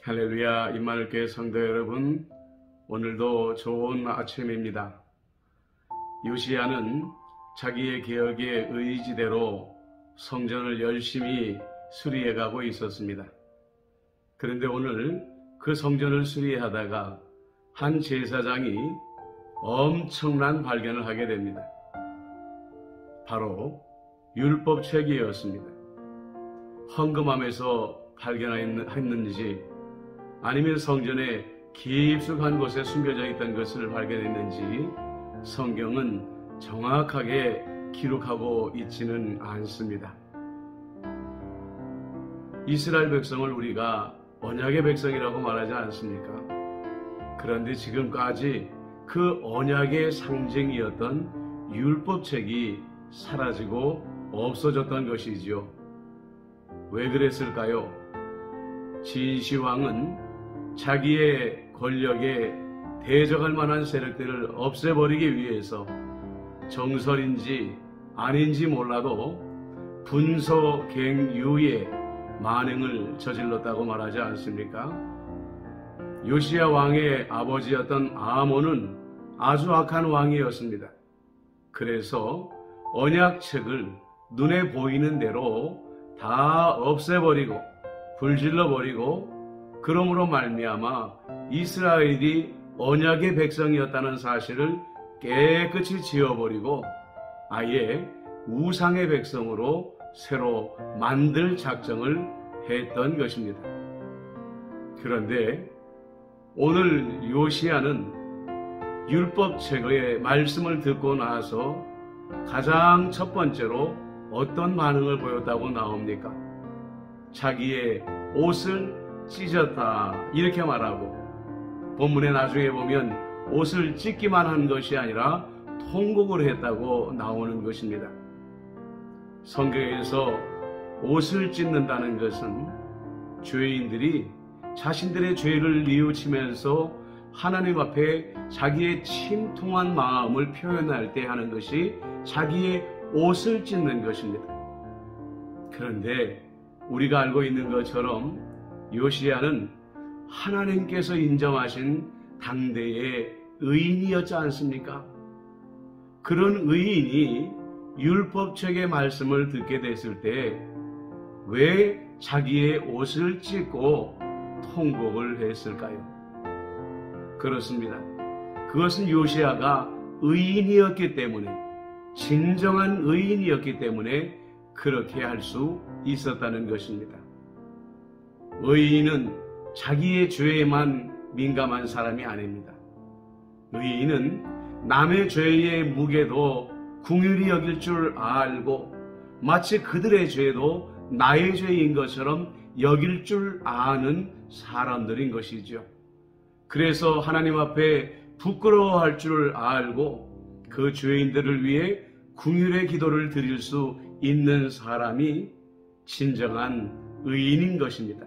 할렐루야, 임마누엘교회 성도 여러분, 오늘도 좋은 아침입니다. 요시야는 자기의 개혁의 의지대로 성전을 열심히 수리해가고 있었습니다. 그런데 오늘 그 성전을 수리하다가 한 제사장이 엄청난 발견을 하게 됩니다. 바로 율법책이었습니다. 헌금함에서 발견했는지 아니면 성전에 깊숙한 곳에 숨겨져 있던 것을 발견했는지 성경은 정확하게 기록하고 있지는 않습니다. 이스라엘 백성을 우리가 언약의 백성이라고 말하지 않습니까? 그런데 지금까지 그 언약의 상징이었던 율법책이 사라지고 없어졌던 것이지요. 왜 그랬을까요? 진시황은 자기의 권력에 대적할 만한 세력들을 없애버리기 위해서 정설인지 아닌지 몰라도 분서갱유의 만행을 저질렀다고 말하지 않습니까? 요시야 왕의 아버지였던 아몬은 아주 악한 왕이었습니다. 그래서 언약책을 눈에 보이는 대로 다 없애버리고 불질러버리고 그러므로 말미암아 이스라엘이 언약의 백성이었다는 사실을 깨끗이 지워버리고 아예 우상의 백성으로 새로 만들 작정을 했던 것입니다. 그런데 오늘 요시야는 율법책의 말씀을 듣고 나서 가장 첫 번째로 어떤 반응을 보였다고 나옵니까? 자기의 옷을 찢었다 이렇게 말하고, 본문의 나중에 보면 옷을 찢기만 한 것이 아니라 통곡을 했다고 나오는 것입니다. 성경에서 옷을 찢는다는 것은 죄인들이 자신들의 죄를 뉘우치면서 하나님 앞에 자기의 침통한 마음을 표현할 때 하는 것이 자기의 옷을 찢는 것입니다. 그런데 우리가 알고 있는 것처럼 요시야는 하나님께서 인정하신 당대의 의인이었지 않습니까? 그런 의인이 율법책의 말씀을 듣게 됐을 때 왜 자기의 옷을 찢고 통곡을 했을까요? 그렇습니다. 그것은 요시야가 의인이었기 때문에, 진정한 의인이었기 때문에 그렇게 할 수 있었다는 것입니다. 의인은 자기의 죄에만 민감한 사람이 아닙니다. 의인은 남의 죄의 무게도 긍휼히 여길 줄 알고 마치 그들의 죄도 나의 죄인 것처럼 여길 줄 아는 사람들인 것이죠. 그래서 하나님 앞에 부끄러워할 줄 알고 그 죄인들을 위해 긍휼의 기도를 드릴 수 있는 사람이 진정한 의인인 것입니다.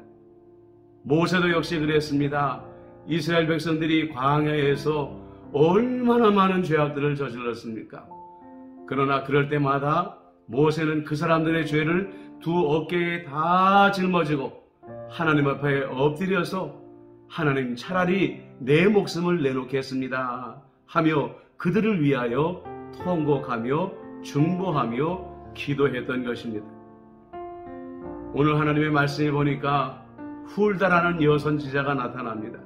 모세도 역시 그랬습니다. 이스라엘 백성들이 광야에서 얼마나 많은 죄악들을 저질렀습니까? 그러나 그럴 때마다 모세는 그 사람들의 죄를 두 어깨에 다 짊어지고 하나님 앞에 엎드려서 하나님, 차라리 내 목숨을 내놓겠습니다 하며 그들을 위하여 통곡하며 중보하며 기도했던 것입니다. 오늘 하나님의 말씀에 보니까 훌다라는 여선지자가 나타납니다.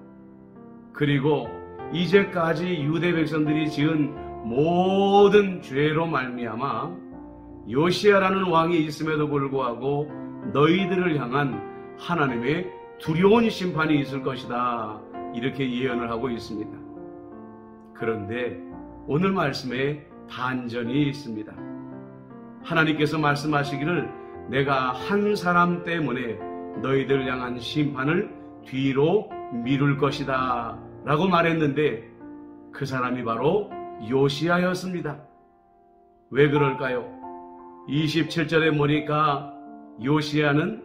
그리고 이제까지 유대 백성들이 지은 모든 죄로 말미암아 요시야라는 왕이 있음에도 불구하고 너희들을 향한 하나님의 두려운 심판이 있을 것이다, 이렇게 예언을 하고 있습니다. 그런데 오늘 말씀에 반전이 있습니다. 하나님께서 말씀하시기를 내가 한 사람 때문에 너희들 향한 심판을 뒤로 미룰 것이다 라고 말했는데 그 사람이 바로 요시야였습니다. 왜 그럴까요? 27절에 보니까 요시야는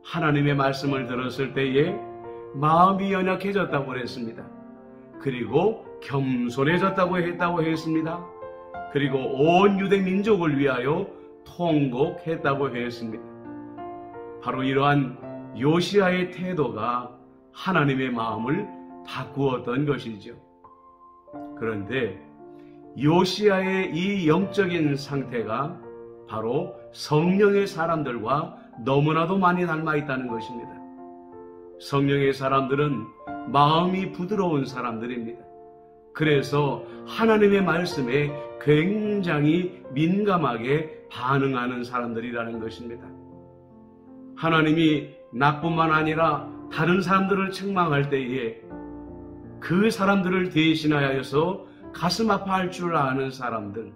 하나님의 말씀을 들었을 때에 마음이 연약해졌다고 그랬습니다. 그리고 겸손해졌다고 했습니다. 그리고 온 유대 민족을 위하여 통곡했다고 했습니다. 바로 이러한 요시야의 태도가 하나님의 마음을 바꾸었던 것이죠. 그런데 요시야의 이 영적인 상태가 바로 성령의 사람들과 너무나도 많이 닮아 있다는 것입니다. 성령의 사람들은 마음이 부드러운 사람들입니다. 그래서 하나님의 말씀에 굉장히 민감하게 반응하는 사람들이라는 것입니다. 하나님이 나뿐만 아니라 다른 사람들을 책망할 때에 그 사람들을 대신하여서 가슴 아파할 줄 아는 사람들,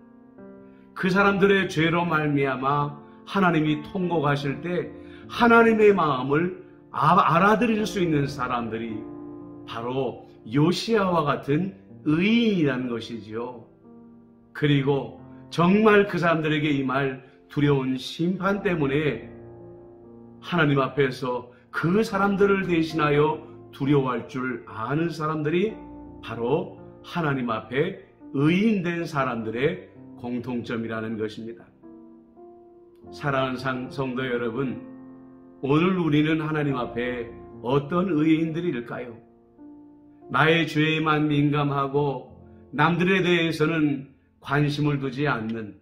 그 사람들의 죄로 말미암아 하나님이 통곡하실 때 하나님의 마음을 알아들일 수 있는 사람들이 바로 요시야와 같은 의인이라는 것이지요. 그리고 정말 그 사람들에게 임할 두려운 심판 때문에 하나님 앞에서 그 사람들을 대신하여 두려워할 줄 아는 사람들이 바로 하나님 앞에 의인된 사람들의 공통점이라는 것입니다. 사랑하는 성도 여러분, 오늘 우리는 하나님 앞에 어떤 의인들일까요? 나의 죄에만 민감하고 남들에 대해서는 관심을 두지 않는,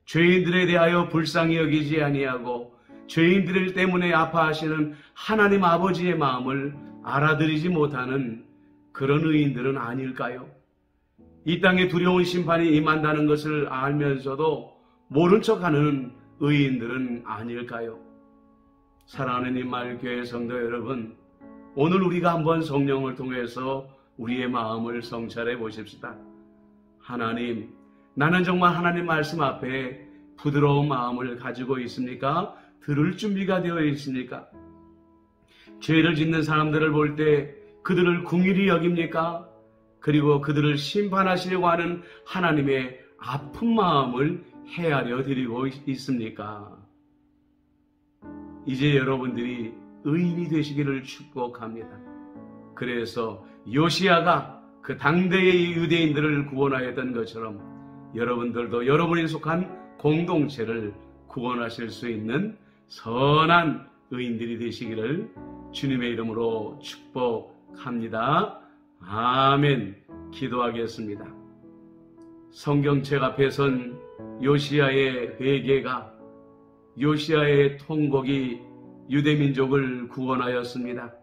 죄인들에 대하여 불쌍히 여기지 아니하고 죄인들 때문에 아파하시는 하나님 아버지의 마음을 알아들이지 못하는 그런 의인들은 아닐까요? 이 땅에 두려운 심판이 임한다는 것을 알면서도 모른 척하는 의인들은 아닐까요? 사랑하는 임마을교회 성도 여러분, 오늘 우리가 한번 성령을 통해서 우리의 마음을 성찰해 보십시다. 하나님, 나는 정말 하나님 말씀 앞에 부드러운 마음을 가지고 있습니까? 들을 준비가 되어 있습니까? 죄를 짓는 사람들을 볼 때 그들을 긍휼히 여깁니까? 그리고 그들을 심판하시려고 하는 하나님의 아픈 마음을 헤아려 드리고 있습니까? 이제 여러분들이 의인이 되시기를 축복합니다. 그래서 요시야가 그 당대의 유대인들을 구원하였던 것처럼 여러분들도 여러분이 속한 공동체를 구원하실 수 있는 선한 의인들이 되시기를 주님의 이름으로 축복합니다. 아멘. 기도하겠습니다. 성경책 앞에 선 요시야의 회개가, 요시야의 통곡이 유대민족을 구원하였습니다.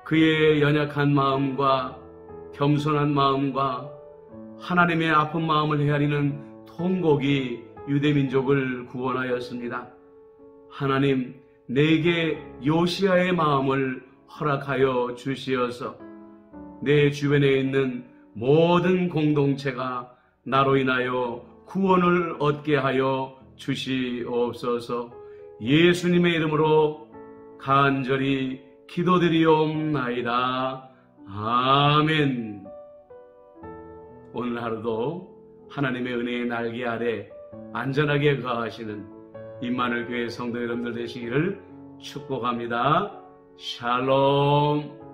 그의 연약한 마음과 겸손한 마음과 하나님의 아픈 마음을 헤아리는 통곡이 유대민족을 구원하였습니다. 하나님, 내게 요시야의 마음을 허락하여 주시어서 내 주변에 있는 모든 공동체가 나로 인하여 구원을 얻게 하여 주시옵소서. 예수님의 이름으로 간절히 기도드리옵나이다. 아멘. 오늘 하루도 하나님의 은혜의 날개 아래 안전하게 거하시는 임마누엘 교회 성도 여러분들 되시기를 축복합니다. 샬롬.